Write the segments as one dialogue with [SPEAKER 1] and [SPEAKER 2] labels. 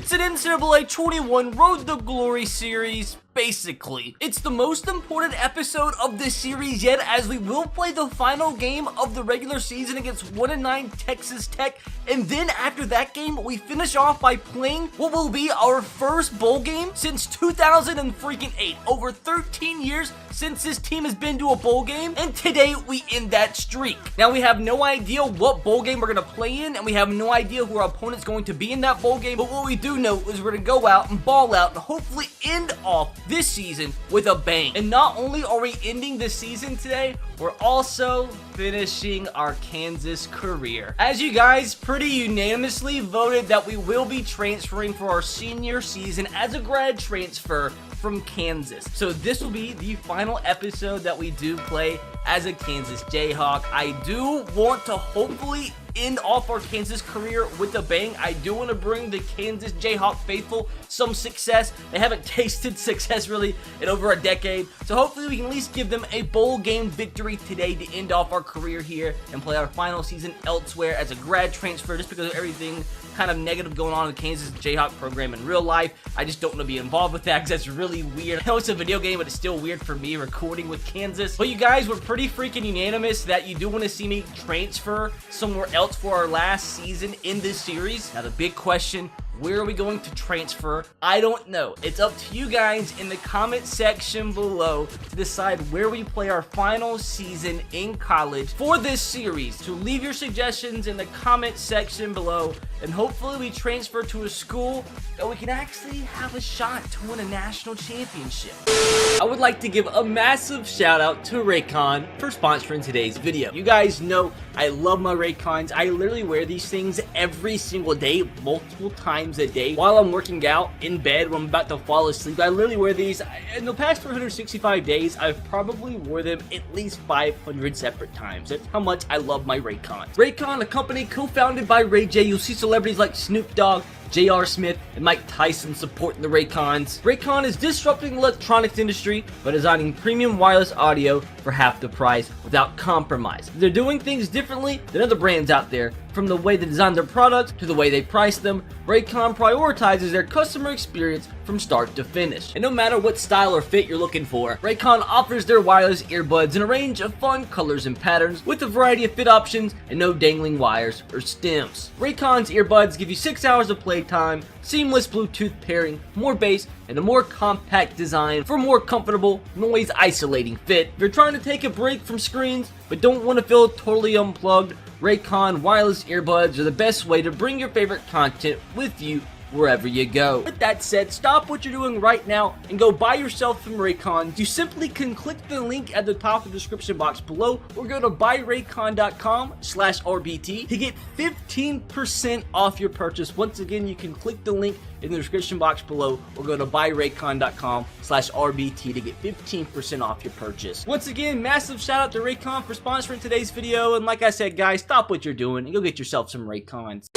[SPEAKER 1] It's an NCAA 21 Road to Glory series. Basically, it's the most important episode of this series yet, as we will play the final game of the regular season against 1-9 Texas Tech, and then after that game, we finish off by playing what will be our first bowl game since 2008. Over 13 years since this team has been to a bowl game, and today we end that streak. Now, we have no idea what bowl game we're going to play in, and we have no idea who our opponent's going to be in that bowl game, but what we do know is we're going to go out and ball out and hopefully end off this season with a bang. And not only are we ending the season today, we're also finishing our Kansas career. As you guys pretty unanimously voted that we will be transferring for our senior season as a grad transfer from Kansas. So this will be the final episode that we do play as a Kansas Jayhawk. I do want to hopefully end off our Kansas career with a bang. I do want to bring the Kansas Jayhawk faithful some success. They haven't tasted success really in over a decade, so hopefully we can at least give them a bowl game victory today to end off our career here and play our final season elsewhere as a grad transfer, just because of everything kind of negative going on in the Kansas Jayhawk program in real life. I just don't want to be involved with that because that's really weird. I know it's a video game, but it's still weird for me recording with Kansas. But you guys were pretty freaking unanimous that you do want to see me transfer somewhere else for our last season in this series. Now the big question, where are we going to transfer? I don't know. It's up to you guys in the comment section below to decide where we play our final season in college for this series. So leave your suggestions in the comment section below, and hopefully we transfer to a school that we can actually have a shot to win a national championship. I would like to give a massive shout out to Raycon for sponsoring today's video. You guys know I love my Raycons. I literally wear these things every single day, multiple times a day while I'm working out in bed when I'm about to fall asleep. I literally wear these. In the past 365 days, I've probably wore them at least 500 separate times. That's how much I love my Raycons. Raycon, a company co-founded by Ray J. You'll see celebrities like Snoop Dogg, J.R. Smith, and Mike Tyson supporting the Raycons. Raycon is disrupting the electronics industry by designing premium wireless audio for half the price without compromise. They're doing things differently than other brands out there. From the way they design their products to the way they price them, Raycon prioritizes their customer experience from start to finish. And no matter what style or fit you're looking for, Raycon offers their wireless earbuds in a range of fun colors and patterns with a variety of fit options and no dangling wires or stems. Raycon's earbuds give you 6 hours of playtime, seamless Bluetooth pairing, more bass, and a more compact design for more comfortable, noise-isolating fit. If you're trying to take a break from screens but don't want to feel totally unplugged, Raycon wireless earbuds are the best way to bring your favorite content with you wherever you go. With that said, stop what you're doing right now and go buy yourself some Raycons. You simply can click the link at the top of the description box below or go to buyraycon.com/RBT to get 15% off your purchase. Once again, you can click the link in the description box below or go to buyraycon.com/RBT to get 15% off your purchase. Once again, massive shout out to Raycon for sponsoring today's video, and like I said, guys, stop what you're doing and go get yourself some Raycons.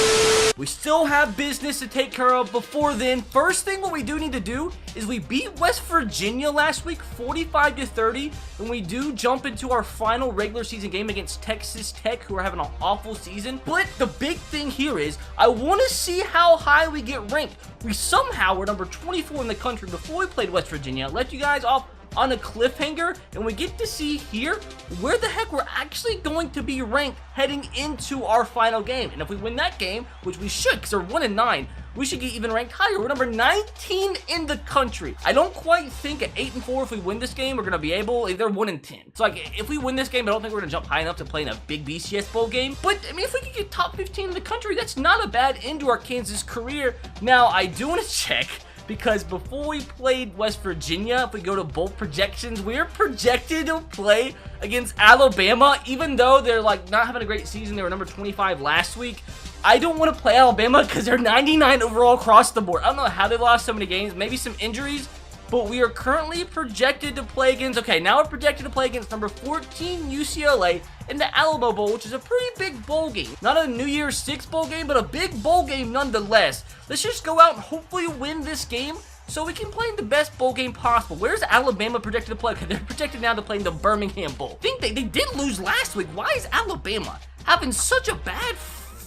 [SPEAKER 1] We still have business to take care of. Before then, first thing what we do need to do is we beat West Virginia last week 45-30, and we do jump into our final regular season game against Texas Tech, who are having an awful season. But the big thing here is I want to see how high we get ranked. We somehow were number 24 in the country before we played West Virginia. Let you guys off on a cliffhanger, and we get to see here where the heck we're actually going to be ranked heading into our final game. And if we win that game, which we should because we're 1-9, we should get even ranked higher. We're number 19 in the country. I don't quite think at 8-4, if we win this game, we're going to be able, they're 1-10. So like, if we win this game, I don't think we're going to jump high enough to play in a big BCS bowl game. But I mean, if we could get top 15 in the country, that's not a bad end to our Kansas career. Now, I do want to check, because before we played West Virginia, if we go to bowl projections, we're projected to play against Alabama, even though they're like not having a great season. They were number 25 last week. I don't want to play Alabama because they're 99 overall across the board. I don't know how they lost so many games, maybe some injuries, but we are currently projected to play against, okay, now we're projected to play against number 14 UCLA in the Alamo Bowl, which is a pretty big bowl game. Not a New Year's Six bowl game, but a big bowl game nonetheless. Let's just go out and hopefully win this game so we can play in the best bowl game possible. Where's Alabama projected to play? Okay, they're projected now to play in the Birmingham Bowl. I think they did lose last week. Why is Alabama having such a bad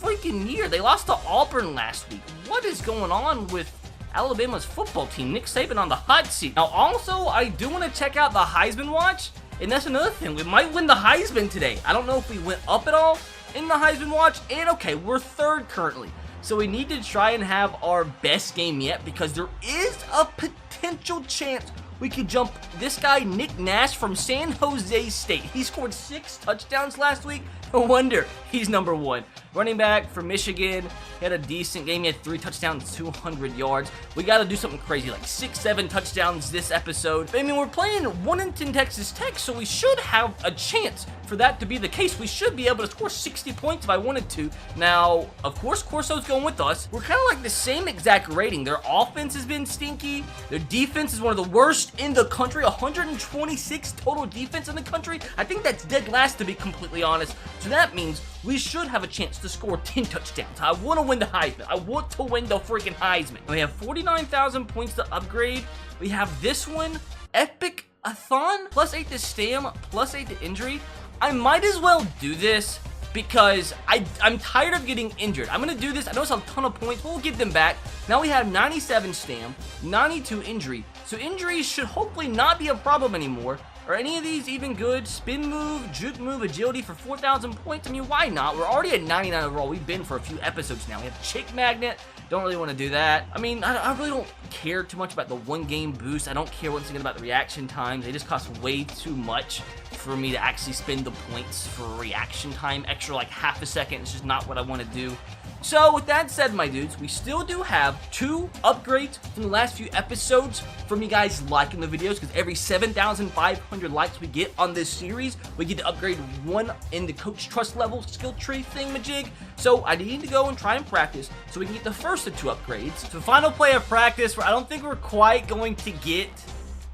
[SPEAKER 1] freaking year. They lost to Auburn last week. What is going on with Alabama's football team? Nick Saban on the hot seat. Now, also, I do want to check out the Heisman Watch, and that's another thing. We might win the Heisman today. I don't know if we went up at all in the Heisman Watch, and okay, we're third currently. So we need to try and have our best game yet, because there is a potential chance we could jump this guy, Nick Nash from San Jose State. He scored 6 touchdowns last week. No wonder he's number 1. Running back for Michigan. He had a decent game. He had 3 touchdowns, 200 yards. We got to do something crazy, like 6, 7 touchdowns this episode. I mean, we're playing 1-10 Texas Tech, so we should have a chance for that to be the case. We should be able to score 60 points if I wanted to. Now, of course, Corso's going with us. We're kind of like the same exact rating. Their offense has been stinky. Their defense is one of the worst in the country. 126 total defense in the country. I think that's dead last, to be completely honest. So that means we should have a chance to score 10 touchdowns. I want to win the Heisman. I want to win the freaking Heisman. We have 49,000 points to upgrade. We have this one, Epic-a-thon, +8 to stam, +8 to injury. I might as well do this because I'm tired of getting injured. I'm going to do this. I know it's a ton of points, but we'll give them back. Now we have 97 stam, 92 injury. So injuries should hopefully not be a problem anymore. Are any of these even good? Spin move, juke move, agility for 4,000 points. I mean, why not? We're already at 99 overall. We've been for a few episodes now. We have Chick Magnet. Don't really want to do that. I mean, I really don't care too much about the 1-game boost. I don't care once again about the reaction times. They just cost way too much for me to actually spend the points for reaction time. Extra like half a second. It's just not what I want to do. So with that said, my dudes, we still do have 2 upgrades from the last few episodes from you guys liking the videos, because every 7,500 likes we get on this series, we get to upgrade 1 in the coach trust level skill tree thingamajig. So I need to go and try and practice so we can get the first of 2 upgrades. So final play of practice, where I don't think we're quite going to get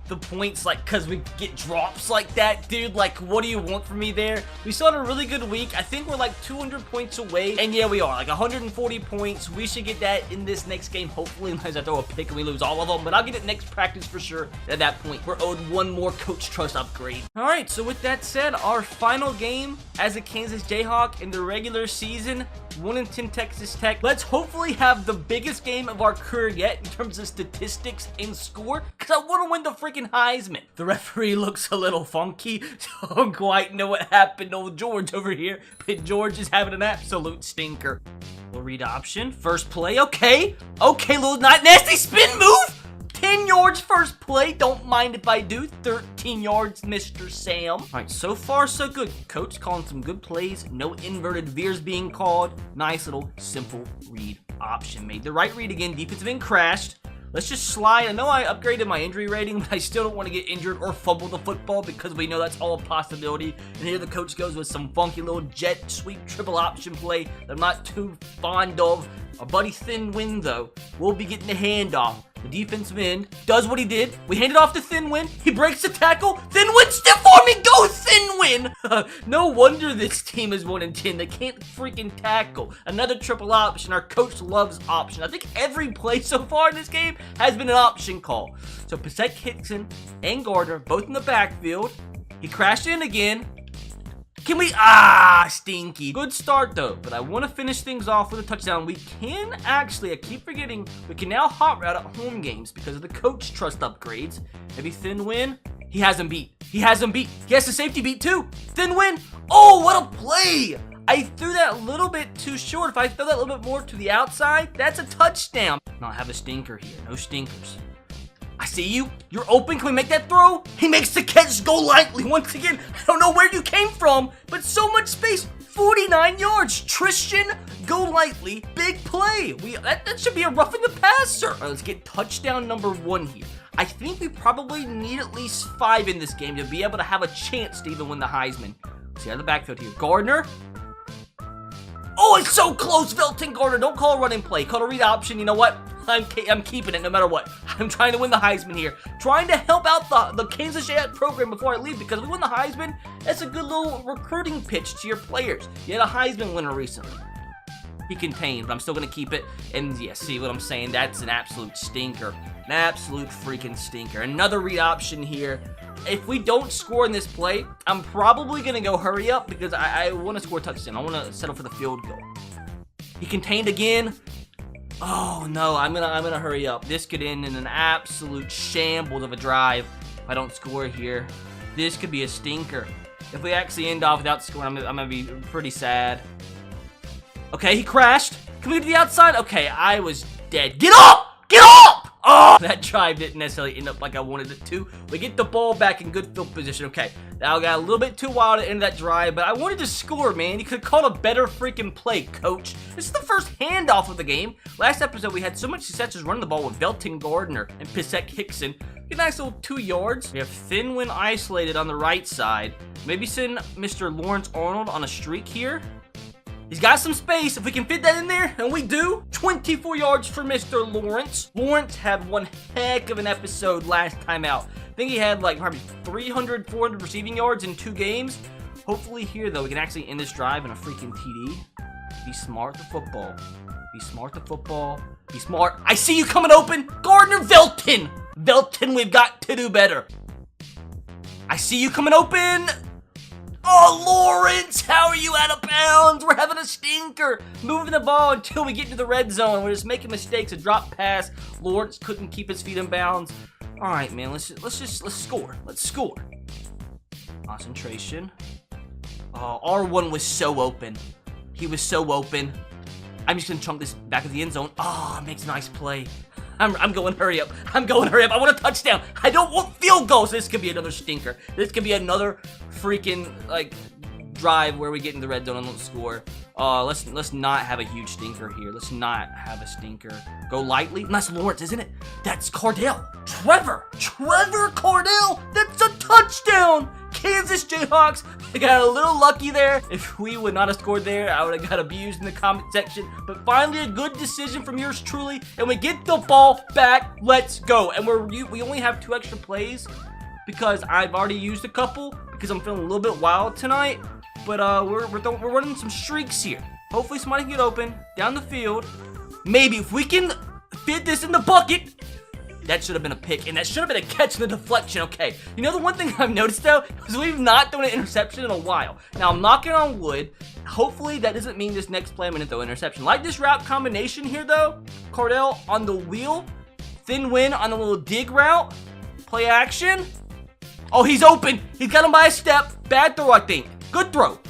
[SPEAKER 1] the points, like, because we get drops like that, dude. Like, what do you want from me there? We still had a really good week. I think we're like 200 points away, and yeah, we are like 140 points. We should get that in this next game, hopefully, unless I throw a pick and we lose all of them, but I'll get it next practice for sure. At that point, we're owed 1 more coach trust upgrade. All right, so with that said, our final game as a Kansas Jayhawk in the regular season, 1-10 Texas Tech. Let's hopefully have the biggest game of our career yet in terms of statistics and score, because I want to win the freaking Heisman. The referee looks a little funky. Don't quite know what happened to old George over here, but George is having an absolute stinker. We'll read option. First play. Okay, little nasty spin move. 10 yards first play. Don't mind if I do. 13 yards, Mr. Sam. All right, so far so good. Coach calling some good plays. No inverted veers being called. Nice little simple read option. Made the right read again. Defensive end crashed. Let's just slide. I know I upgraded my injury rating, but I still don't want to get injured or fumble the football, because we know that's all a possibility. And here the coach goes with some funky little jet sweep triple option play that I'm not too fond of. Our buddy Thin Wind, though, will be getting the handoff. The defensive end does what he did. We hand it off to Thin Wind. He breaks the tackle. Thin Wind, step for me. Go, Thin Wind. No wonder this team is 1-10. They can't freaking tackle. Another triple option. Our coach loves option. I think every play so far in this game has been an option call. So Pasek Hickson and Gardner both in the backfield. He crashed in again. Can we? Stinky. Good start, though, but I want to finish things off with a touchdown. We can actually, I keep forgetting, we can now hot route at home games because of the coach trust upgrades. Maybe Thin Win. He has him beat. He has him beat. He has the safety beat, too. Thin Win. Oh, what a play. I threw that a little bit too short. If I throw that a little bit more to the outside, that's a touchdown. No, I have a stinker here. No stinkers. I see you. You're open. Can we make that throw? He makes the catch. Go lightly. Once again, I don't know where you came from, but so much space. 49 yards. Tristan, go lightly. Big play. That should be a roughing the passer. All right, let's get touchdown number 1 here. I think we probably need at least 5 in this game to be able to have a chance to even win the Heisman. See out of the backfield here. Gardner. Oh, it's so close. Velton Gardner. Don't call a running play. Call a read option. You know what? I'm keeping it no matter what. I'm trying to win the Heisman here. Trying to help out the Kansas Jayhawk program before I leave, because if we win the Heisman, that's a good little recruiting pitch to your players. You had a Heisman winner recently. He contained, but I'm still going to keep it. And yeah, see what I'm saying? That's an absolute stinker. An absolute freaking stinker. Another read option here. If we don't score in this play, I'm probably going to go hurry up because I want to score a touchdown. I want to settle for the field goal. He contained again. Oh no, I'm gonna hurry up. This could end in an absolute shambles of a drive if I don't score here. This could be a stinker. If we actually end off without scoring, I'm gonna be pretty sad. Okay, he crashed. Can we get to the outside? Okay, I was dead. Get up! Get up! Oh, that drive didn't necessarily end up like I wanted it to. We get the ball back in good field position. Okay, that got a little bit too wild at the end of that drive, but I wanted to score, man. You could have called a better freaking play, coach. This is the first handoff of the game. Last episode, we had so much success just running the ball with Belton Gardner and Pisek Hickson. Get a nice little 2 yards. We have Thinwin isolated on the right side. Maybe send Mr. Lawrence Arnold on a streak here. He's got some space. If we can fit that in there, and we do, 24 yards for Mr. Lawrence. Lawrence had one heck of an episode last time out. I think he had like probably 300, 400 receiving yards in 2 games. Hopefully here, though, we can actually end this drive in a freaking TD. Be smart to football. Be smart to football. Be smart. I see you coming open. Gardner Velton. Velton, we've got to do better. I see you coming open. Oh, Lawrence, how are you out of bounds? We're having a stinker. Moving the ball until we get to the red zone. We're just making mistakes. A drop pass. Lawrence couldn't keep his feet in bounds. All right, man, let's score. Let's score. Concentration. Oh, R1 was so open. He was so open. I'm just gonna chunk this back of the end zone. Oh, makes a nice play. I'm going hurry up. I'm going hurry up. I want a touchdown. I don't want field goals. This could be another stinker. This could be another freaking like drive where we get in the red zone and don't score. Let's not have a huge stinker here. Let's not have a stinker. Go lightly. That's Lawrence, isn't it? That's Cardell. Trevor Cardell. That's a touchdown. Kansas Jayhawks. I got a little lucky there. If we would not have scored there, I would have got abused in the comment section. But finally, a good decision from yours truly, and we get the ball back. Let's go. And we only have 2 extra plays because I've already used a couple because I'm feeling a little bit wild tonight. But we're running some streaks here. Hopefully, somebody can get open down the field. Maybe if we can fit this in the bucket. That should have been a pick, and that should have been a catch in the deflection. Okay, you know the one thing I've noticed, though, is we've not thrown an interception in a while. Now, I'm knocking on wood. Hopefully, that doesn't mean this next play I'm going to throw an interception. Like this route combination here, though. Cardell on the wheel. Thinwin on a little dig route. Play action. Oh, he's open. He's got him by a step. Bad throw, I think. Good throw.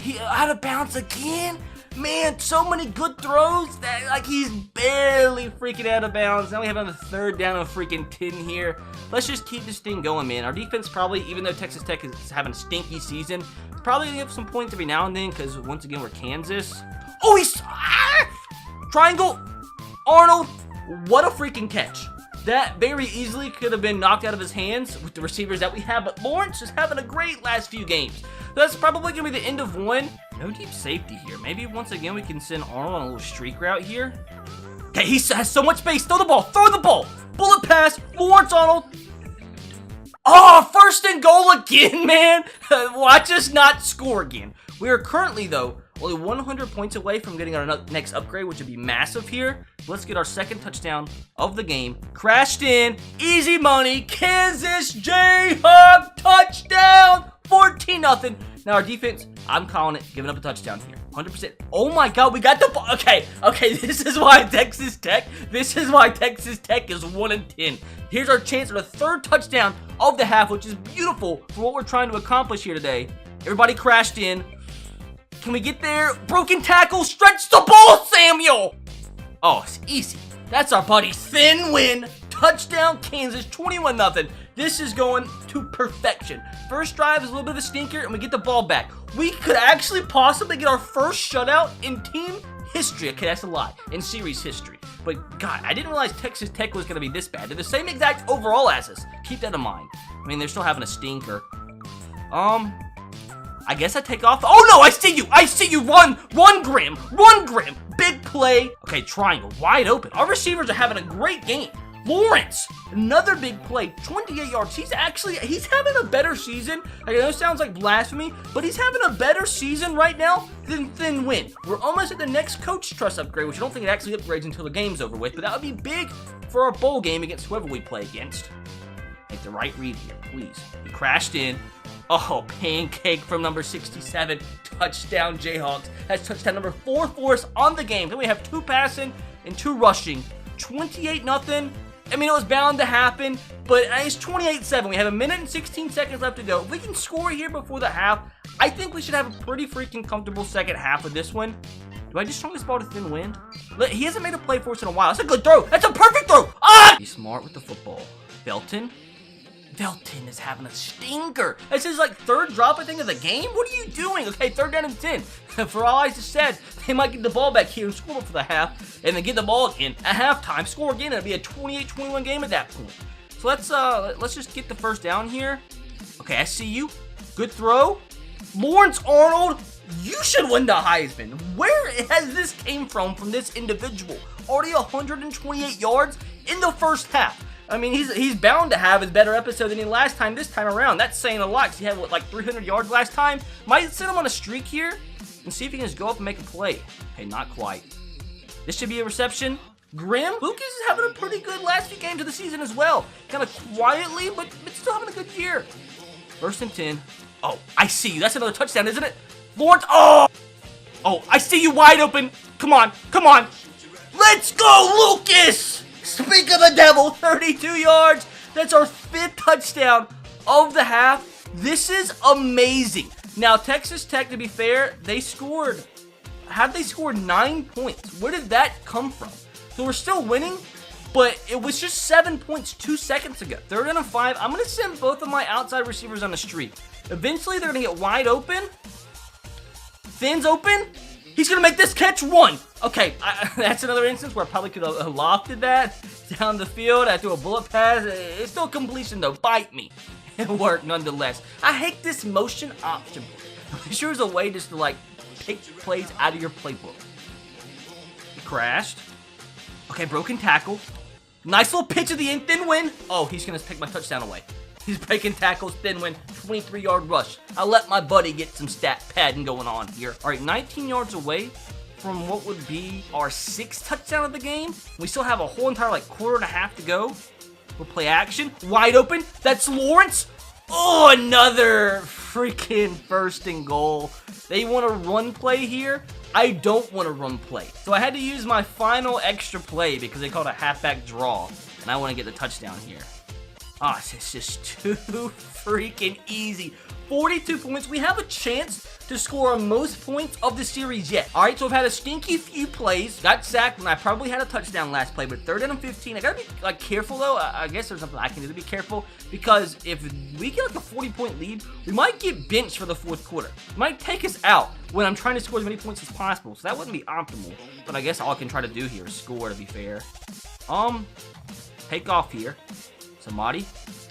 [SPEAKER 1] He out of bounds again. Man, so many good throws that, like, he's barely freaking out of bounds. Now we have on the 3rd down and freaking 10 here. Let's just keep this thing going, man. Our defense probably, even though Texas Tech is having a stinky season, probably gonna give some points every now and then because, once again, we're Kansas. Oh, he's... Triangle. Arnold. What a freaking catch. That very easily could have been knocked out of his hands with the receivers that we have, but Lawrence is having a great last few games. That's probably going to be the end of one. No deep safety here. Maybe once again we can send Arnold on a little streak route here. Okay, he has so much space. Throw the ball. Throw the ball. Bullet pass. Lawrence Arnold. Oh, 1st and goal again, man. Watch us not score again. We are currently, though, only 100 points away from getting our next upgrade, which would be massive here. Let's get our 2nd touchdown of the game. Crashed in. Easy money. Kansas Jayhawk touchdown. 14-0. Now our defense, I'm calling it, giving up a touchdown here. 100%. Oh my God, we got the ball. Okay, this is why Texas Tech is 1-10. Here's our chance for the 3rd touchdown of the half, which is beautiful for what we're trying to accomplish here today. Everybody crashed in. Can we get there? Broken tackle, stretch the ball, Samuel. Oh, it's easy. That's our buddy Thinwin. Touchdown, Kansas, 21-0. This is going to perfection. First drive is a little bit of a stinker, and we get the ball back. We could actually possibly get our first shutout in team history. Okay, that's a lot. In series history. But, God, I didn't realize Texas Tech was going to be this bad. They're the same exact overall as us. Keep that in mind. I mean, they're still having a stinker. I guess I take off. Oh, no, I see you. I see you. Run, Graham. Big play. Okay, triangle, wide open. Our receivers are having a great game. Lawrence, another big play, 28 yards. He's having a better season. I know it sounds like blasphemy, but he's having a better season right now than Thinwin. We're almost at the next coach trust upgrade, which I don't think it actually upgrades until the game's over with, but that would be big for our bowl game against whoever we play against. Make the right read here, please. He crashed in. Oh, pancake from number 67. Touchdown, Jayhawks. That's touchdown number 4 for us on the game. Then we have 2 passing and 2 rushing. 28-0. I mean, it was bound to happen, but it's 28-7. We have 1 minute and 16 seconds left to go. If we can score here before the half, I think we should have a pretty freaking comfortable second half of this one. Do I just strong this ball to thin wind? He hasn't made a play for us in a while. That's a good throw. That's a perfect throw. Ah! Be smart with the football. Belton. Belton is having a stinker. This is like 3rd drop, I think, of the game. What are you doing? Okay, 3rd down and 10. For all I just said, they might get the ball back here and score for the half, and then get the ball again at halftime. Score again. It'll be a 28-21 game at that point. So let's just get the 1st down here. Okay, I see you. Good throw. Lawrence Arnold, you should win the Heisman. Where has this came from this individual? Already 128 yards in the 1st half. I mean, he's bound to have his better episode than he last time this time around. That's saying a lot, because he had, what, like 300 yards last time? Might send him on a streak here and see if he can just go up and make a play. Okay, not quite. This should be a reception. Grimm. Lucas is having a pretty good last few games of the season as well. Kind of quietly, but still having a good year. 1st and 10. Oh, I see you. That's another touchdown, isn't it? Lawrence. Oh! Oh, I see you wide open. Come on. Come on. Let's go, Lucas! Speak of the devil, 32 yards. That's our 5th touchdown of the half. This is amazing. Now, Texas Tech, to be fair, they scored. How did they score 9 points? Where did that come from? So we're still winning, but it was just 7 points 2 seconds ago. 3rd and 5. I'm going to send both of my outside receivers on a streak. Eventually, they're going to get wide open. Thin's open. He's going to make this catch. 1. Okay, that's another instance where I probably could have lofted that down the field. I threw a bullet pass. It's still completion, though. Bite me. It worked nonetheless. I hate this motion option. I'm sure there's a way just to, like, pick plays out of your playbook. He crashed. Okay, broken tackle. Nice little pitch at the end. Thin win. Oh, he's going to take my touchdown away. He's breaking tackles, thin win, 23-yard rush. I'll let my buddy get some stat padding going on here. All right, 19 yards away from what would be our 6th touchdown of the game. We still have a whole entire, like, 1/4 to go. We'll play action. Wide open. That's Lawrence. Oh, another freaking 1st and goal. They want to run play here. I don't want to run play. So I had to use my final extra play because they called a halfback draw. And I want to get the touchdown here. Ah, it's just too freaking easy. 42 points. We have a chance to score our most points of the series yet. All right, so I've had a stinky few plays. Got sacked when I probably had a touchdown last play, but 3rd and 15. I gotta be like careful though. I guess there's something I can do to be careful, because if we get like a 40-point lead, we might get benched for the 4th quarter. It might take us out when I'm trying to score as many points as possible. So that wouldn't be optimal. But I guess all I can try to do here is score, to be fair. Take off here. Somebody.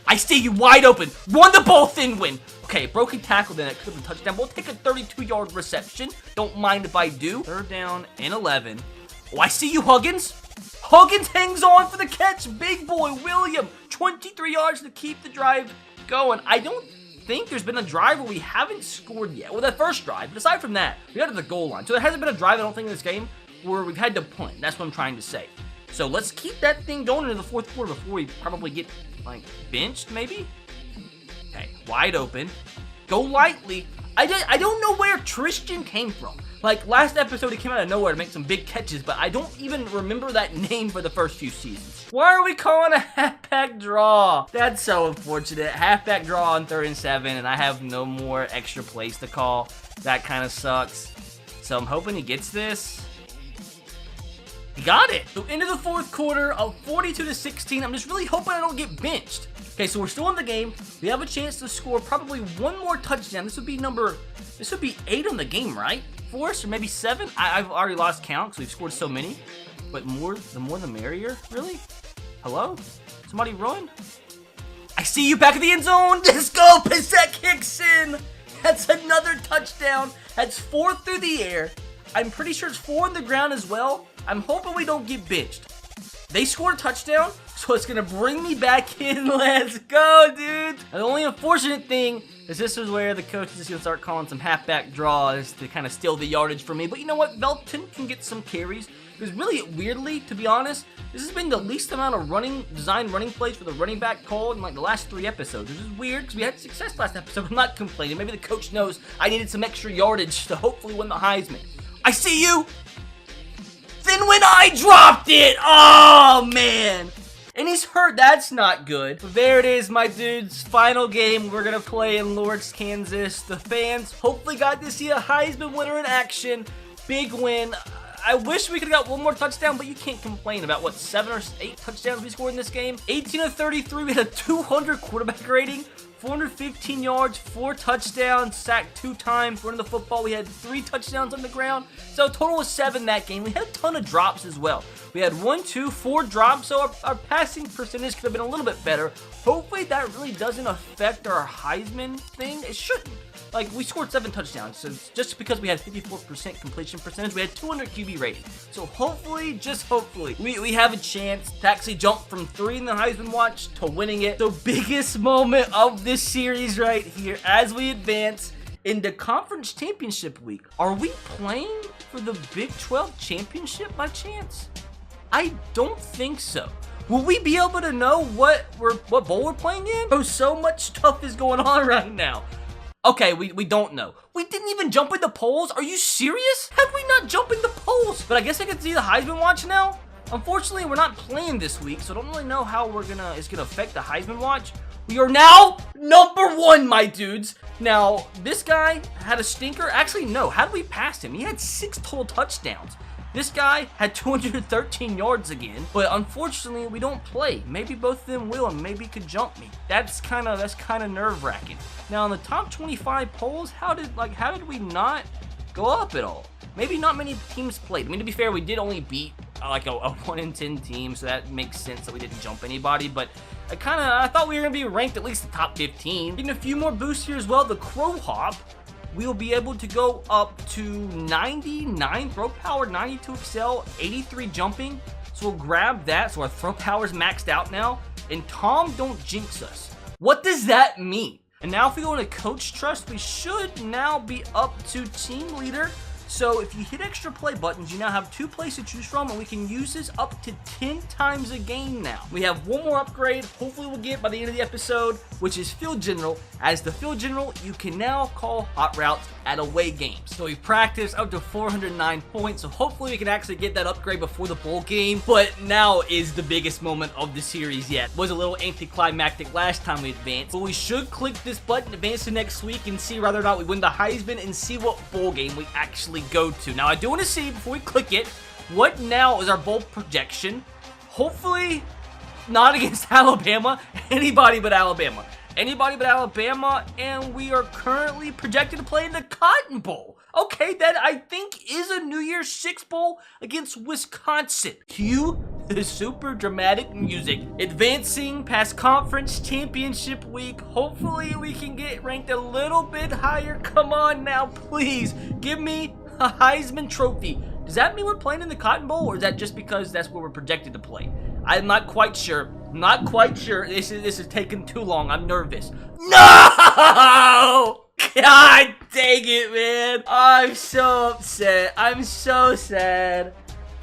[SPEAKER 1] I see you wide open. Run the ball, thin win. Okay, broken tackle, then it could have been a touchdown. We'll take a 32-yard reception. Don't mind if I do. 3rd down and 11. Oh, I see you, Huggins. Huggins hangs on for the catch. Big boy, William. 23 yards to keep the drive going. I don't think there's been a drive where we haven't scored yet. Well, that 1st drive. But aside from that, we got to the goal line. So there hasn't been a drive, I don't think, in this game where we've had to punt. That's what I'm trying to say. So let's keep that thing going into the 4th quarter before we probably get, like, benched, maybe? Okay, wide open. Go lightly. I don't know where Tristan came from. Like, last episode, he came out of nowhere to make some big catches, but I don't even remember that name for the first few seasons. Why are we calling a halfback draw? That's so unfortunate. Halfback draw on 3rd and 7, and I have no more extra plays to call. That kind of sucks. So I'm hoping he gets this. He got it. So into the 4th quarter of 42-16. I'm just really hoping I don't get benched. Okay, so we're still in the game. We have a chance to score probably 1 more touchdown. This would be 8 on the game, right? For us, or maybe 7? I've already lost count because we've scored so many. But the more the merrier, really? Hello? Somebody run? I see you back in the end zone. Let's go. Pizzette kicks in. That's another touchdown. That's 4 through the air. I'm pretty sure it's 4 on the ground as well. I'm hoping we don't get benched. They scored a touchdown, so it's going to bring me back in. Let's go, dude. And the only unfortunate thing is this is where the coach is going to start calling some halfback draws to kind of steal the yardage from me. But you know what? Belton can get some carries. Because really, weirdly, to be honest, this has been the least amount of design running plays for the running back called in like the last 3 episodes. Which is weird because we had success last episode. I'm not complaining. Maybe the coach knows I needed some extra yardage to hopefully win the Heisman. I see you. Then when I dropped it, oh man. And he's hurt. That's not good. But there it is, my dudes. Final game we're going to play in Lawrence, Kansas. The fans hopefully got to see a Heisman winner in action. Big win. I wish we could have got one more touchdown, but you can't complain about, what, 7 or 8 touchdowns we scored in this game? 18 of 33, we had a 200 quarterback rating, 415 yards, 4 touchdowns, sacked 2 times, running the football. We had 3 touchdowns on the ground, so a total of 7 that game. We had a ton of drops as well. We had 1, 2, 4 drops, so our passing percentage could have been a little bit better. Hopefully that really doesn't affect our Heisman thing. It shouldn't. Like, we scored 7 touchdowns, so just because we had 54% completion percentage, we had 200 QB rating. So hopefully, just hopefully, we have a chance to actually jump from 3 in the Heisman Watch to winning it. The biggest moment of this series right here as we advance into Conference Championship Week. Are we playing for the Big 12 Championship by chance? I don't think so. Will we be able to know what bowl we're playing in? Oh, so much stuff is going on right now. Okay, we don't know. We didn't even jump in the polls? Are you serious? How did we not jump in the polls? But I guess I can see the Heisman Watch now. Unfortunately, we're not playing this week, so I don't really know how it's gonna affect the Heisman Watch. We are now #1, my dudes. Now, this guy had a stinker. Actually, no. How did we pass him? He had 6 total touchdowns. This guy had 213 yards again, but unfortunately, we don't play. Maybe both of them will, and maybe could jump me. That's kind of nerve-wracking. Now, in the top 25 polls, how did we not go up at all? Maybe not many teams played. I mean, to be fair, we did only beat like a 1 in 10 team, so that makes sense that we didn't jump anybody. But I thought we were gonna be ranked at least the top 15. Getting a few more boosts here as well. The Crow Hop. We will be able to go up to 99 throw power, 92 excel, 83 jumping. So we'll grab that. So our throw power is maxed out now. And Tom, don't jinx us. What does that mean? And now if we go into Coach Trust, we should now be up to Team Leader. So if you hit extra play buttons, you now have 2 plays to choose from, and we can use this up to 10 times a game now. We have one more upgrade, hopefully we'll get by the end of the episode, which is Field General. As the Field General, you can now call hot routes at away games. So we practiced up to 409 points, so hopefully we can actually get that upgrade before the bowl game. But now is the biggest moment of the series yet. Was a little anticlimactic last time we advanced, but we should click this button, advance to next week, and see whether or not we win the Heisman and see what bowl game we actually go to. Now, I do want to see, before we click it, what now is our bowl projection. Hopefully not against Alabama. Anybody but Alabama. Anybody but Alabama, and we are currently projected to play in the Cotton Bowl. Okay, that I think is a New Year's Six Bowl against Wisconsin. Cue the super dramatic music. Advancing past Conference Championship Week. Hopefully we can get ranked a little bit higher. Come on now, please. Give me a Heisman Trophy. Does that mean we're playing in the Cotton Bowl, or is that just because that's where we're projected to play? I'm not quite sure. Not quite sure. This is taking too long. I'm nervous. No! God dang it, man. I'm so upset. I'm so sad.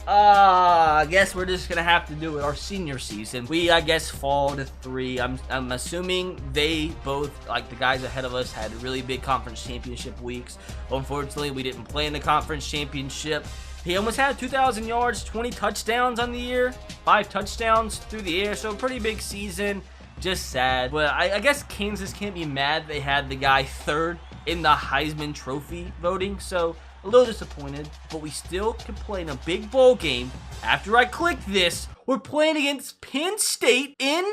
[SPEAKER 1] I guess we're just gonna have to do it our senior season. We, I guess, fall to 3. I'm assuming they both, like the guys ahead of us, had really big conference championship weeks. Unfortunately, we didn't play in the conference championship. He almost had 2,000 yards, 20 touchdowns on the year, 5 touchdowns through the air, so pretty big season. Just sad. But I guess Kansas can't be mad they had the guy 3rd in the Heisman Trophy voting, so a little disappointed, but we still can play in a big bowl game. After I click this, we're playing against Penn State in...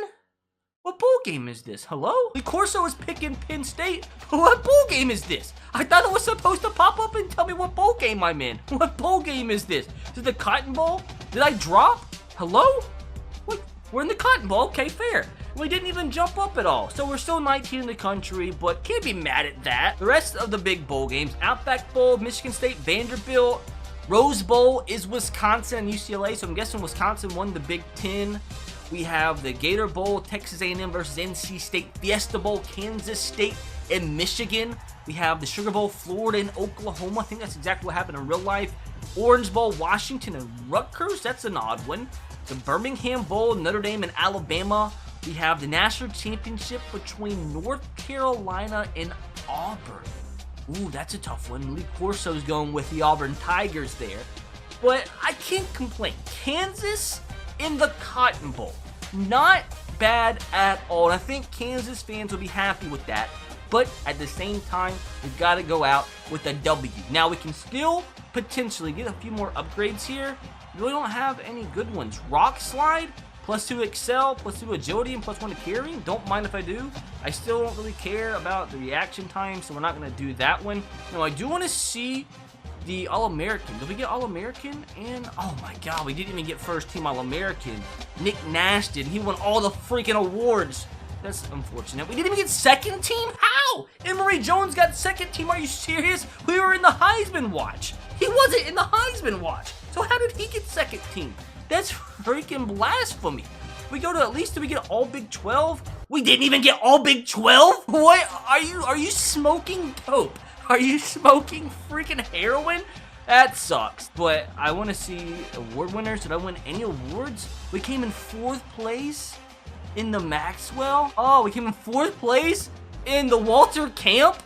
[SPEAKER 1] What bowl game is this? Hello? The Corso is picking Penn State. What bowl game is this? I thought it was supposed to pop up and tell me what bowl game I'm in. What bowl game is this? Is it the Cotton Bowl? Did I drop? Hello? What? We're in the Cotton Bowl. Okay, fair. We didn't even jump up at all. So we're still 19 in the country, but can't be mad at that. The rest of the big bowl games, Outback Bowl, Michigan State, Vanderbilt, Rose Bowl is Wisconsin and UCLA, so I'm guessing Wisconsin won the Big Ten. We have the Gator Bowl, Texas A&M versus NC State. Fiesta Bowl, Kansas State and Michigan. We have the Sugar Bowl, Florida and Oklahoma. I think that's exactly what happened in real life. Orange Bowl, Washington and Rutgers. That's an odd one. The Birmingham Bowl, Notre Dame and Alabama. We have the national championship between North Carolina and Auburn. Ooh, that's a tough one. Lee Corso's going with the Auburn Tigers there. But I can't complain. Kansas in the Cotton Bowl. Not bad at all. And I think Kansas fans will be happy with that. But at the same time, we've got to go out with a W. Now, we can still potentially get a few more upgrades here. We really don't have any good ones. Rock Slide, +2 Excel, +2 Agility, and +1 to Carrying. Don't mind if I do. I still don't really care about the reaction time, so we're not going to do that one. Now, I do want to see the All-American. Did we get All-American? And, oh my god, we didn't even get first team All-American. Nick Nash did. He won all the freaking awards. That's unfortunate. We didn't even get second team? How? Emory Jones got second team. Are you serious? We were in the Heisman watch. He wasn't in the Heisman watch. So how did he get second team? That's freaking blasphemy. We go to at least, did we get all Big 12? We didn't even get all Big 12? What? Are you smoking dope? Are you smoking freaking heroin? That sucks. But I want to see award winners. Did I win any awards? We came in 4th place in the Maxwell. Oh, we came in 4th place in the Walter Camp.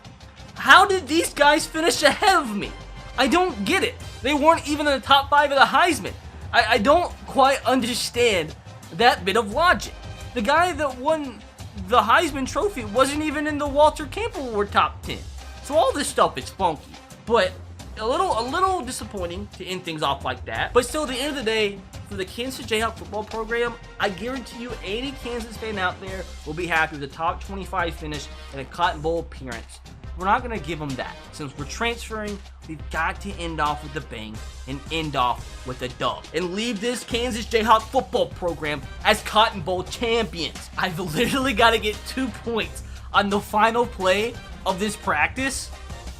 [SPEAKER 1] How did these guys finish ahead of me? I don't get it. They weren't even in the top 5 of the Heisman. I don't quite understand that bit of logic. The guy that won the Heisman Trophy wasn't even in the Walter Camp Award top 10. So all this stuff is funky, but a little disappointing to end things off like that. But still, at the end of the day, for the Kansas Jayhawk football program, I guarantee you any Kansas fan out there will be happy with a top 25 finish and a Cotton Bowl appearance. We're not going to give them that. Since we're transferring, we've got to end off with a bang and end off with a dub. And leave this Kansas Jayhawk football program as Cotton Bowl champions. I've literally got to get 2 points on the final play of this practice.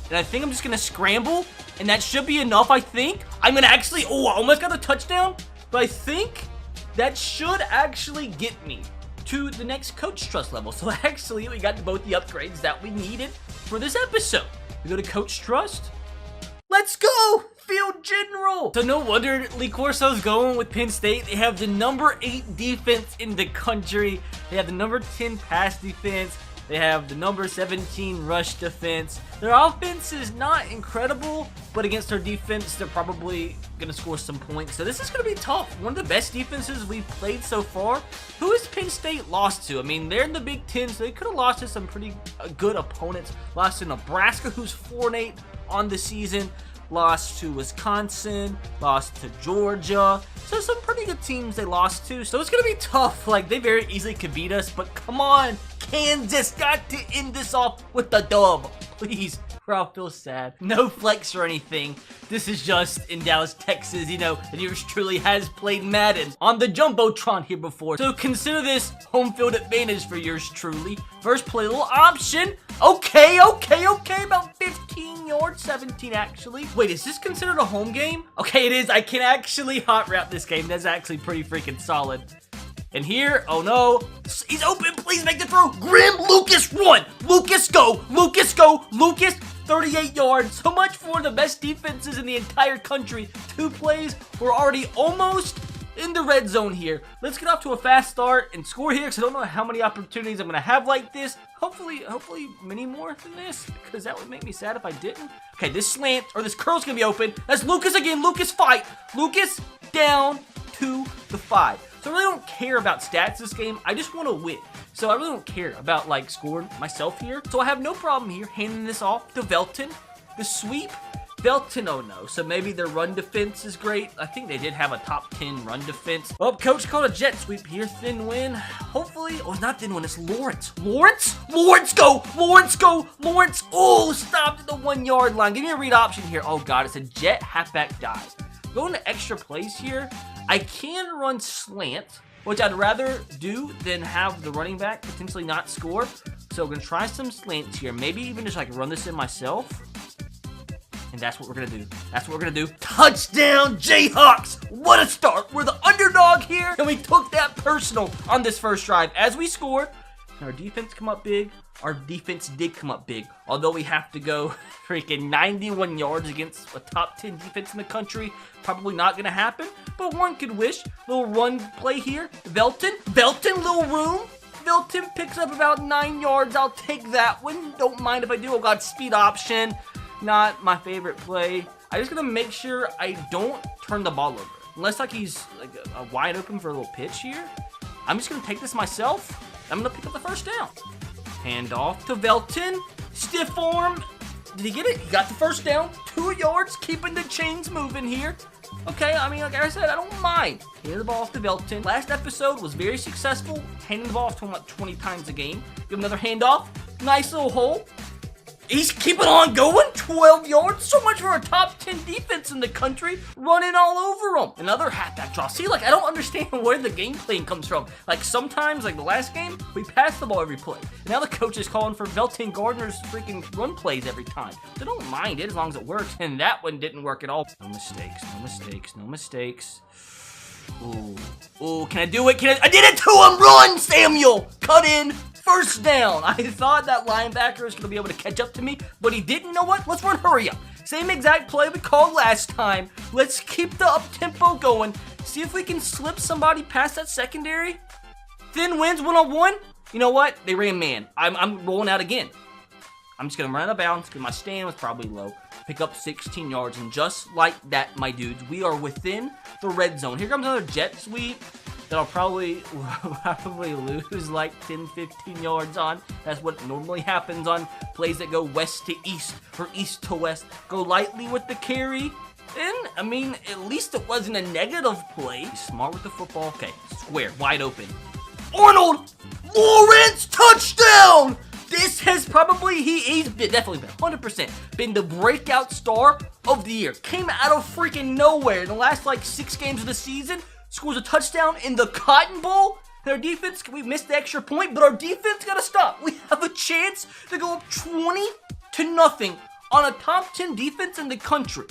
[SPEAKER 1] And I think I'm just going to scramble. And that should be enough, I think. I'm going to actually, oh, I almost got a touchdown. But I think that should actually get me to the next Coach Trust level. So actually, we got both the upgrades that we needed for this episode. We go to Coach Trust. Let's go! Field General! So no wonder Lee Corso's going with Penn State. They have the number 8 defense in the country. They have the number 10 pass defense. They have the number 17 rush defense. Their offense is not incredible, but against our defense, they're probably going to score some points. So this is going to be tough. One of the best defenses we've played so far. Who has Penn State lost to? I mean, they're in the Big Ten, so they could have lost to some pretty good opponents. Lost to Nebraska, who's 4-8 on the season. Lost to Wisconsin, lost to Georgia. So some pretty good teams they lost to. So it's going to be tough. Like, they very easily could beat us. But come on, Kansas got to end this off with the dub. Please, or I'll feel sad. No flex or anything. This is just in Dallas, Texas. You know, and yours truly has played Madden on the Jumbotron here before. So consider this home field advantage for yours truly. First play, little option. Okay. About 15 yards, 17 actually. Wait, is this considered a home game? Okay, it is. I can actually hot route this game. That's actually pretty freaking solid. And here, oh no, he's open. Please make the throw. Grim Lucas, run. Lucas, go. Lucas, go. Lucas, 38 yards. So much for the best defenses in the entire country. 2 plays. We're already almost in the red zone here. Let's get off to a fast start and score here, because I don't know how many opportunities I'm going to have like this. Hopefully many more than this, because that would make me sad if I didn't. Okay, this slant, or this curl's going to be open. That's Lucas again. Lucas, fight. Lucas down to the 5. So I really don't care about stats this game. I just want to win. So I really don't care about, like, scoring myself here. So I have no problem here handing this off to Velton. The sweep. Velton, oh no. So maybe their run defense is great. I think they did have a top 10 run defense. Oh, coach called a jet sweep here. Thin win. Hopefully. Oh, it's not thin win. It's Lawrence. Lawrence? Lawrence, go. Lawrence, go. Lawrence. Oh, stopped at the 1 yard line. Give me a read option here. Oh, God. It's a jet halfback dive. Going to extra plays here. I can run slant, which I'd rather do than have the running back potentially not score. So I'm going to try some slants here. Maybe even just like run this in myself. And that's what we're going to do. That's what we're going to do. Touchdown, Jayhawks! What a start. We're the underdog here, and we took that personal on this first drive. As we scored, our defense come up big. Our defense did come up big. Although we have to go freaking 91 yards against a top 10 defense in the country. Probably not going to happen, but one could wish. Little run play here. Velton, little room. Velton picks up about 9 yards. I'll take that one. Don't mind if I do. Oh, God, speed option. Not my favorite play. I'm just going to make sure I don't turn the ball over. Unless like he's like a wide open for a little pitch here. I'm just going to take this myself. I'm going to pick up the first down. Hand off to Velton. Stiff arm. Did he get it? He got the first down. 2 yards, keeping the chains moving here. Okay, I mean, like I said, I don't mind. Handing the ball off to Velton. Last episode was very successful. Handing the ball off to him like 20 times a game. Give him another handoff. Nice little hole. He's keeping on going. 12 yards. So much for our top 10 defense in the country. Running all over them. Another halfback draw. See, like, I don't understand where the game plan comes from. Like, sometimes, like the last game, we pass the ball every play. Now the coach is calling for Velton Gardner's freaking run plays every time. So don't mind it as long as it works. And that one didn't work at all. No mistakes. No mistakes. No mistakes. Ooh. Ooh, can I do it? I did it to him! Run, Samuel! Cut in. First down. I thought that linebacker was going to be able to catch up to me, but he didn't. You know what? Let's run hurry up. Same exact play we called last time. Let's keep the up-tempo going. See if we can slip somebody past that secondary. Thin wins one-on-one. You know what? They ran man. I'm rolling out again. I'm just going to run out of bounds because my stand was probably low. Pick up 16 yards, and just like that, my dudes, we are within the red zone. Here comes another jet sweep that I'll probably lose like 10, 15 yards on. That's what normally happens on plays that go west to east or east to west. Go lightly with the carry. And, I mean, at least it wasn't a negative play. Smart with the football. Okay, square, wide open. Arnold Lawrence, touchdown! This has probably, he's definitely been 100% been the breakout star of the year. Came out of freaking nowhere in the last like 6 games of the season. Scores a touchdown in the Cotton Bowl. And our defense, we missed the extra point, but our defense got to stop. We have a chance to go up 20-0 on a top 10 defense in the country.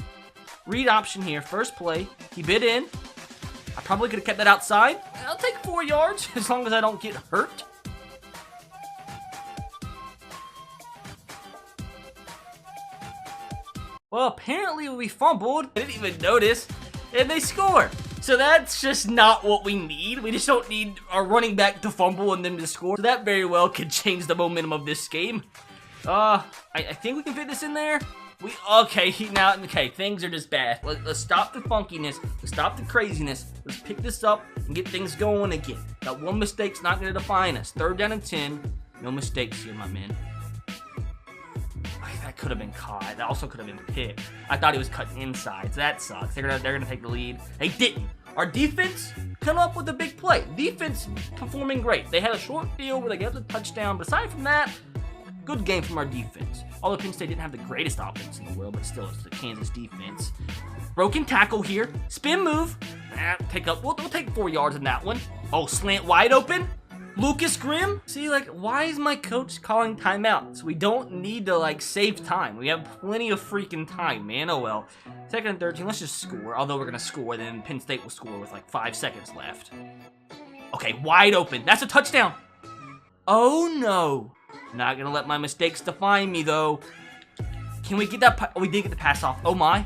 [SPEAKER 1] Read option here, first play. He bit in. I probably could have kept that outside. I'll take 4 yards as long as I don't get hurt. Well, apparently we fumbled. I didn't even notice. And they score. So that's just not what we need. We just don't need our running back to fumble and then to score. So that very well could change the momentum of this game. I think we can fit this in there. Okay, things are just bad. Let's stop the funkiness. Let's stop the craziness. Let's pick this up and get things going again. That one mistake's not going to define us. 3rd down and 10. No mistakes here, my man. That could have been caught. That also could have been picked. I thought he was cutting inside. So that sucks. They're gonna take the lead. They didn't. Our defense come up with a big play. Defense performing great. They had a short field where they got the touchdown. But aside from that, good game from our defense. Although Penn State didn't have the greatest offense in the world, but still, it's the Kansas defense. Broken tackle here. Spin move. Pick up. We'll take 4 yards in that one. Oh, slant wide open. Lucas Grimm? See, like, why is my coach calling timeouts? We don't need to, like, save time. We have plenty of freaking time, man. Oh, well. 2nd and 13. Let's just score. Although we're going to score, then Penn State will score with, like, 5 seconds left. Okay, wide open. That's a touchdown. Oh, no. Not going to let my mistakes define me, though. Can we get that? Oh, we did get the pass off. Oh, my.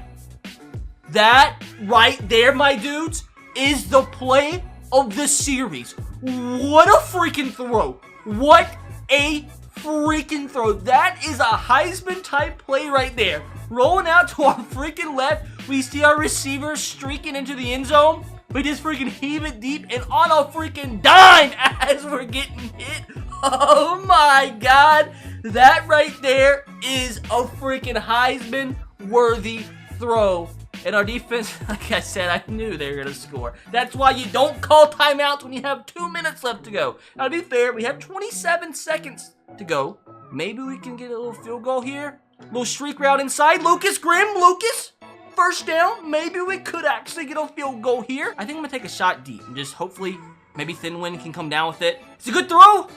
[SPEAKER 1] That right there, my dudes, is the play of the series. What a freaking throw. What a freaking throw. That is a Heisman type play right there. Rolling out to our freaking left. We see our receiver streaking into the end zone. We just freaking heave it deep and on a freaking dime as we're getting hit. Oh my God. That right there is a freaking Heisman worthy throw. And our defense, like I said, I knew they were going to score. That's why you don't call timeouts when you have 2 minutes left to go. Now, to be fair, we have 27 seconds to go. Maybe we can get a little field goal here. Little streak route inside. Lucas Grimm. Lucas. First down. Maybe we could actually get a field goal here. I think I'm going to take a shot deep. And just hopefully, maybe Thin Wind can come down with it. It's a good throw.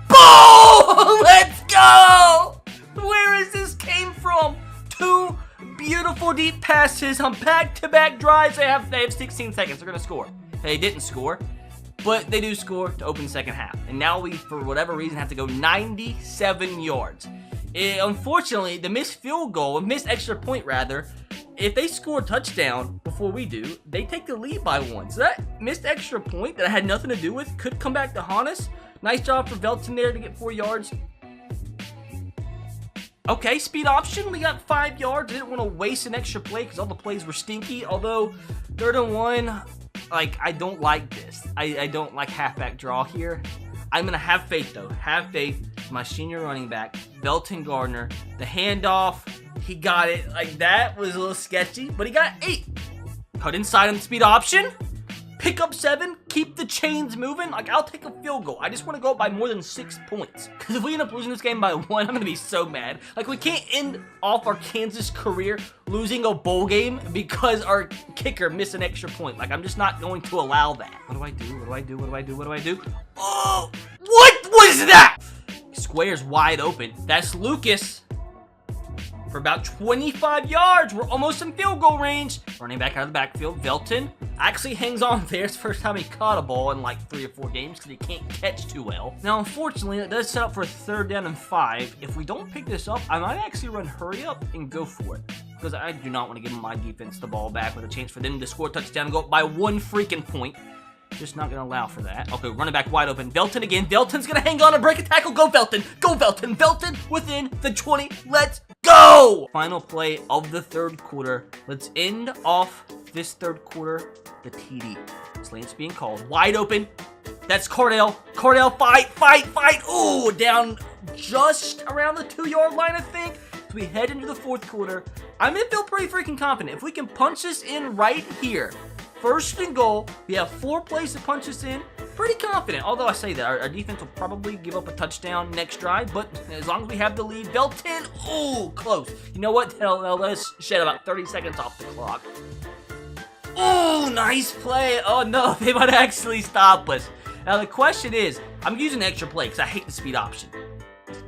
[SPEAKER 1] Boom! Let's go! Where is this came from? 2 beautiful deep passes on back-to-back drives. They have 16 seconds. They're going to score. They didn't score, but they do score to open the second half. And now we, for whatever reason, have to go 97 yards. Unfortunately, the missed field goal, missed extra point rather, if they score a touchdown before we do, they take the lead by 1. So that missed extra point that I had nothing to do with could come back to haunt us. Nice job for Velton there to get 4 yards. Okay, speed option. We got 5 yards. I didn't want to waste an extra play because all the plays were stinky. Although, 3rd and 1, like, I don't like this. I don't like halfback draw here. I'm going to have faith, though. Have faith. My senior running back, Velton Gardner. The handoff, he got it. Like, that was a little sketchy, but he got 8. Cut inside on the speed option. Pick up 7. Keep the chains moving. Like, I'll take a field goal. I just want to go up by more than 6 points. Because if we end up losing this game by 1, I'm going to be so mad. Like, we can't end off our Kansas career losing a bowl game because our kicker missed an extra point. Like, I'm just not going to allow that. What do I do? What do I do? What do I do? What do I do? Oh, what was that? Square's wide open. That's Lucas. For about 25 yards. We're almost in field goal range. Running back out of the backfield. Velton actually hangs on there. It's the first time he caught a ball in like 3 or 4 games because he can't catch too well. Now, unfortunately, it does set up for a 3rd down and 5. If we don't pick this up, I might actually run hurry up and go for it. Because I do not want to give my defense the ball back with a chance for them to score a touchdown and go up by 1 freaking point. Just not going to allow for that. Okay, running back wide open. Velton again. Velton's going to hang on and break a tackle. Go Velton. Go Velton. Velton within the 20. Let's go! Final play of the 3rd quarter. Let's end off this 3rd quarter, the TD. Slant's being called. Wide open. That's Cardell. Cardell, fight. Ooh, down just around the 2-yard line, I think. So we head into the 4th quarter. I'm going to feel pretty freaking confident. If we can punch this in right here, 1st and goal. We have 4 plays to punch us in. Pretty confident. Although I say that, our defense will probably give up a touchdown next drive. But as long as we have the lead, Velton, oh, close. You know what? They'll let us shed about 30 seconds off the clock. Oh, nice play. Oh, no. They might actually stop us. Now, the question is, I'm using an extra play because I hate the speed option.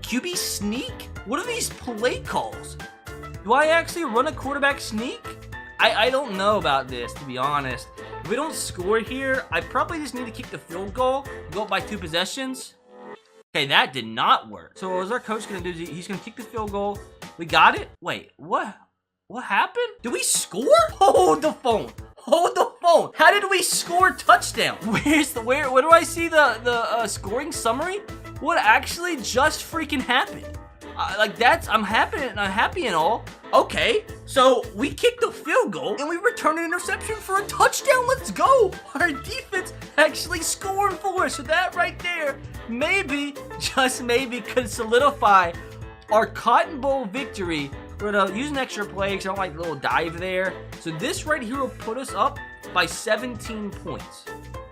[SPEAKER 1] QB sneak? What are these play calls? Do I actually run a quarterback sneak? I don't know about this, to be honest. If we don't score here, I probably just need to kick the field goal, go up by 2 possessions. Okay, that did not work. So what is our coach going to do? He's going to kick the field goal. We got it? Wait, what? What happened? Did we score? Hold the phone. Hold the phone. How did we score a touchdown? Where do I see the scoring summary? What actually just freaking happened? I'm happy and all. Okay, so we kicked the field goal and we returned an interception for a touchdown. Let's go. Our defense actually scored for us. So that right there, maybe, just maybe, could solidify our Cotton Bowl victory. We're going to use an extra play because I don't like the little dive there. So this right here will put us up by 17 points.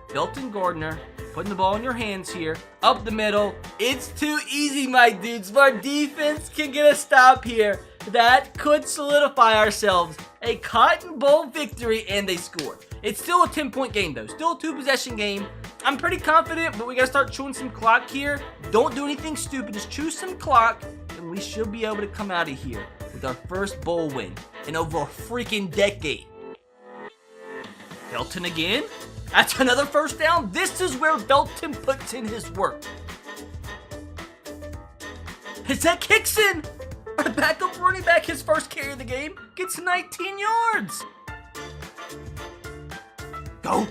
[SPEAKER 1] Velton Gardner putting the ball in your hands here. Up the middle. It's too easy, my dudes. If our defense can get a stop here, that could solidify ourselves a Cotton Bowl victory, and they scored. It's still a 10-point game, though. Still a 2-possession game. I'm pretty confident, but we got to start chewing some clock here. Don't do anything stupid. Just chew some clock, and we should be able to come out of here with our first bowl win in over a freaking decade. Velton again. That's another 1st down. This is where Velton puts in his work. Is that Kickson? Our backup running back, his first carry of the game, gets 19 yards. Go.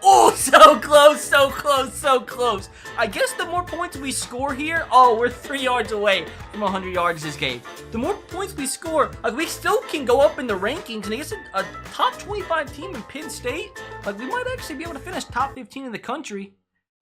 [SPEAKER 1] Oh, so close, so close, so close. I guess the more points we score here, oh, we're 3 yards away from 100 yards this game. The more points we score, like, we still can go up in the rankings, and against a top 25 team in Penn State, like, we might actually be able to finish top 15 in the country.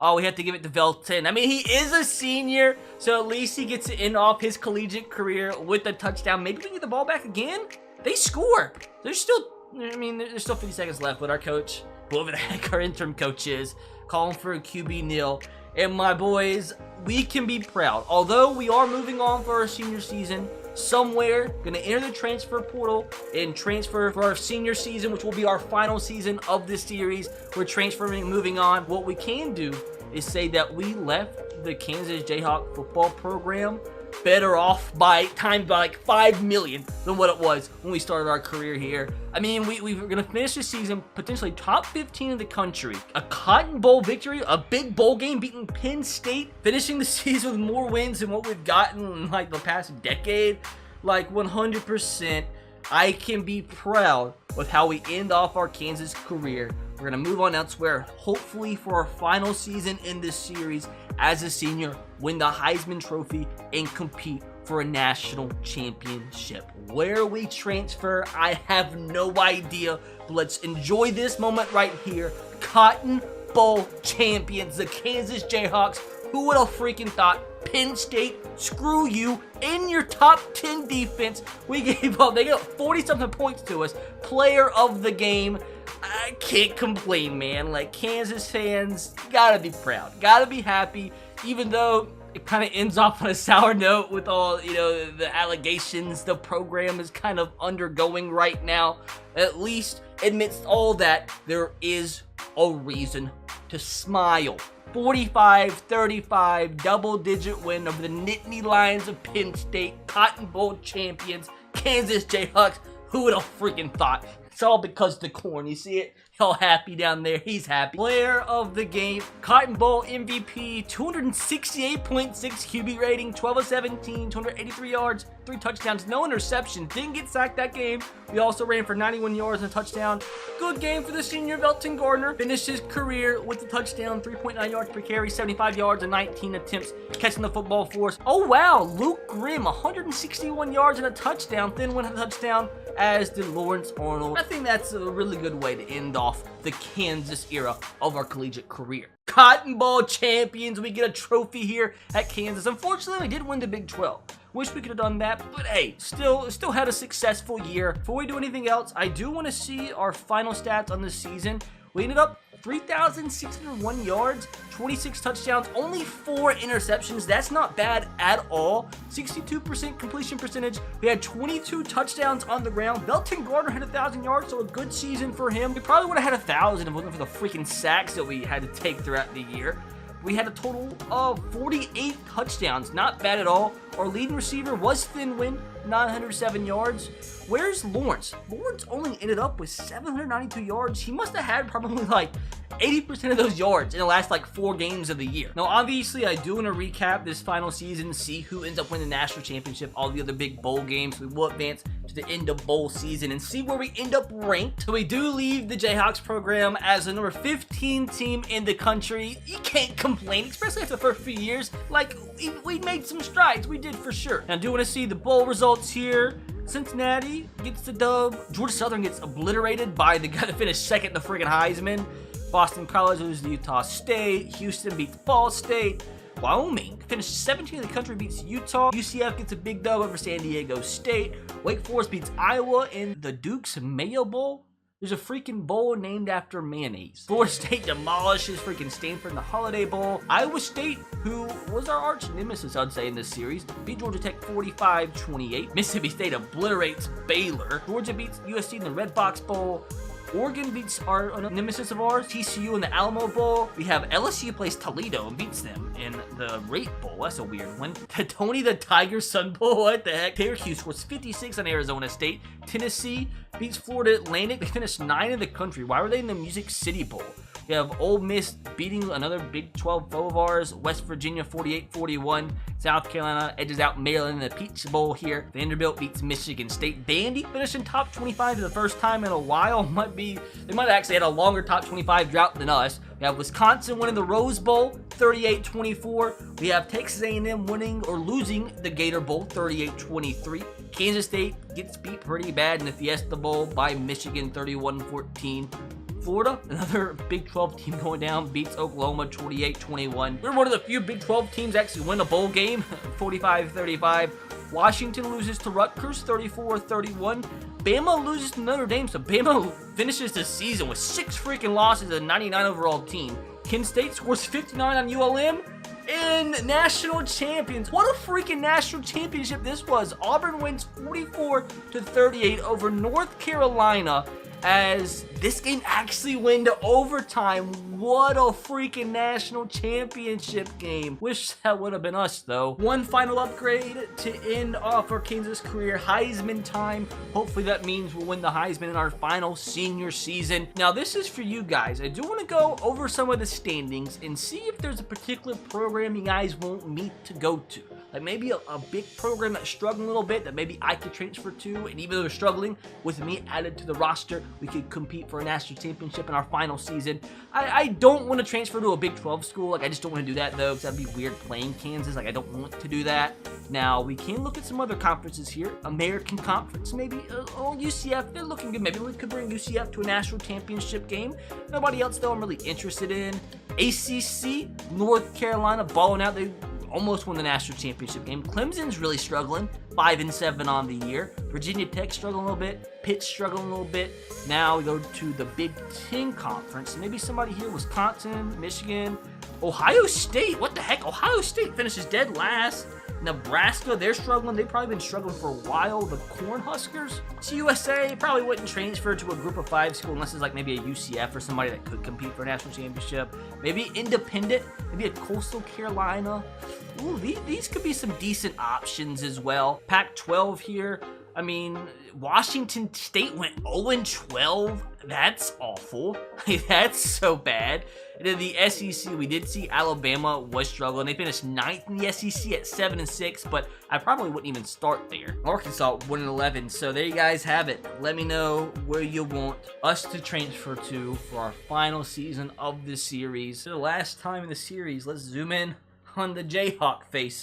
[SPEAKER 1] Oh, we have to give it to Velton. I mean, he is a senior, so at least he gets to end off his collegiate career with a touchdown. Maybe we can get the ball back again? They score. There's still 50 seconds left with our coach, whoever the heck our interim coach is, calling for a QB nil. And my boys, we can be proud. Although we are moving on for our senior season, somewhere going to enter the transfer portal and transfer for our senior season, which will be our final season of this series. We're transferring, moving on. What we can do is say that we left the Kansas Jayhawk football program better off by like 5 million than what it was when we started our career here. I mean, we were going to finish the season potentially top 15 in the country. A Cotton Bowl victory, a big bowl game beating Penn State, finishing the season with more wins than what we've gotten in like the past decade. Like 100%, I can be proud with how we end off our Kansas career. We're going to move on elsewhere, hopefully for our final season in this series as a senior, win the Heisman Trophy, and compete for a national championship. Where we transfer, I have no idea, but let's enjoy this moment right here. Cotton Bowl champions, the Kansas Jayhawks. Who would have freaking thought? Penn State, screw you, in your top 10 defense. We gave up, they got 40-something points to us. Player of the game. I can't complain, man. Like, Kansas fans, gotta be proud, gotta be happy, even though it kind of ends off on a sour note with all, you know, the allegations the program is kind of undergoing right now. At least, amidst all that, there is a reason to smile. 45-35, double-digit win over the Nittany Lions of Penn State, Cotton Bowl champions, Kansas Jayhawks. Who would have freaking thought? It's all because of the corn. You see it? All happy down there. He's happy. Player of the game, Cotton Bowl MVP, 268.6 QB rating, 12 of 17, 283 yards, 3 touchdowns, no interceptions. Didn't get sacked that game. We also ran for 91 yards and a touchdown. Good game for the senior Velton Gardner. Finished his career with a touchdown, 3.9 yards per carry, 75 yards and 19 attempts catching the football for us. Oh wow, Luke Grimm, 161 yards and a touchdown. Then went a touchdown, as did Lawrence Arnold. I think that's a really good way to end off the Kansas era of our collegiate career. Cotton Bowl champions, we get a trophy here at Kansas. Unfortunately, we did win the Big 12. Wish we could have done that, but hey, still had a successful year. Before we do anything else, I do want to see our final stats on this season. We ended up 3,601 yards, 26 touchdowns, only 4 interceptions. That's not bad at all. 62% completion percentage. We had 22 touchdowns on the ground. Velton Gardner had 1,000 yards, so a good season for him. We probably would have had 1,000 if it wasn't for the freaking sacks that we had to take throughout the year. We had a total of 48 touchdowns. Not bad at all. Our leading receiver was Thinwin, 907 yards. Where's Lawrence? Lawrence only ended up with 792 yards. He must have had probably like 80% of those yards in the last like 4 games of the year. Now, obviously, I do want to recap this final season, see who ends up winning the national championship, all the other big bowl games. We will advance to the end of bowl season and see where we end up ranked. So we do leave the Jayhawks program as the number 15 team in the country. You can't complain, especially after the first few years. Like, we made some strides. We did for sure. Now, I do want to see the bowl results here. Cincinnati gets the dub. Georgia Southern gets obliterated by the guy that finished second in the friggin' Heisman. Boston College loses to Utah State. Houston beats Ball State. Wyoming finished 17th in the country, beats Utah. UCF gets a big dub over San Diego State. Wake Forest beats Iowa in the Duke's Mayo Bowl. There's a freaking bowl named after mayonnaise. Florida State demolishes freaking Stanford in the Holiday Bowl. Iowa State, who was our arch nemesis, I'd say, in this series, beat Georgia Tech 45-28. Mississippi State obliterates Baylor. Georgia beats USC in the Red Box Bowl. Oregon beats our nemesis of ours, TCU, in the Alamo Bowl. We have LSU plays Toledo and beats them in the Rate Bowl. That's a weird one. The Tony the Tiger Sun Bowl. What the heck? Syracuse scores 56 on Arizona State. Tennessee beats Florida Atlantic. They finished 9 in the country. Why were they in the Music City Bowl? We have Ole Miss beating another Big 12 foe of ours. West Virginia 48-41. South Carolina edges out Maryland in the Peach Bowl here. Vanderbilt beats Michigan State. Vandy finishing top 25 for the first time in a while. They might have actually had a longer top 25 drought than us. We have Wisconsin winning the Rose Bowl 38-24. We have Texas A&M winning or losing the Gator Bowl 38-23. Kansas State gets beat pretty bad in the Fiesta Bowl by Michigan 31-14. Florida, another Big 12 team going down, beats Oklahoma 28-21. We're one of the few Big 12 teams actually win a bowl game, 45-35. Washington loses to Rutgers 34-31. Bama loses to Notre Dame, so Bama finishes the season with 6 freaking losses and a 99 overall team. Kent State scores 59 on ULM. And national champions. What a freaking national championship this was. Auburn wins 44-38 over North Carolina. as this game actually went to overtime. What a freaking national championship game. Wish that would have been us, though. One final upgrade to end off our Kansas career, Heisman time. Hopefully that means we'll win the Heisman in our final senior season. Now, this is for you guys. I do want to go over some of the standings and see if there's a particular program you guys want me to go to. Like maybe a big program that's struggling a little bit that maybe I could transfer to, and even though they're struggling, with me added to the roster, we could compete for a national championship in our final season. I don't want to transfer to a Big 12 school. Like I just don't want to do that though, because that'd be weird playing Kansas. Like I don't want to do that. Now we can look at some other conferences here. American Conference, maybe. UCF, they're looking good. Maybe we could bring UCF to a national championship game. Nobody else though I'm really interested in. ACC, North Carolina balling out. They almost won the national championship game. Clemson's really struggling, 5-7 on the year. Virginia Tech struggling a little bit. Pitt's struggling a little bit. Now we go to the Big Ten Conference. Maybe somebody here, Wisconsin, Michigan, Ohio State. What the heck? Ohio State finishes dead last. Nebraska, they're struggling. They've probably been struggling for a while. The Cornhuskers. USA probably wouldn't transfer to a group of 5 school unless it's like maybe a UCF or somebody that could compete for a national championship. Maybe independent, maybe a Coastal Carolina. Ooh, these could be some decent options as well. Pac-12 here. I mean, Washington State went 0-12. That's awful. That's so bad. And then the SEC, we did see Alabama was struggling. They finished 9th in the SEC at 7-6, but I probably wouldn't even start there. Arkansas 1-11. So there you guys have it. Let me know where you want us to transfer to for our final season of this series. So the last time in the series, let's zoom in on the Jayhawk face.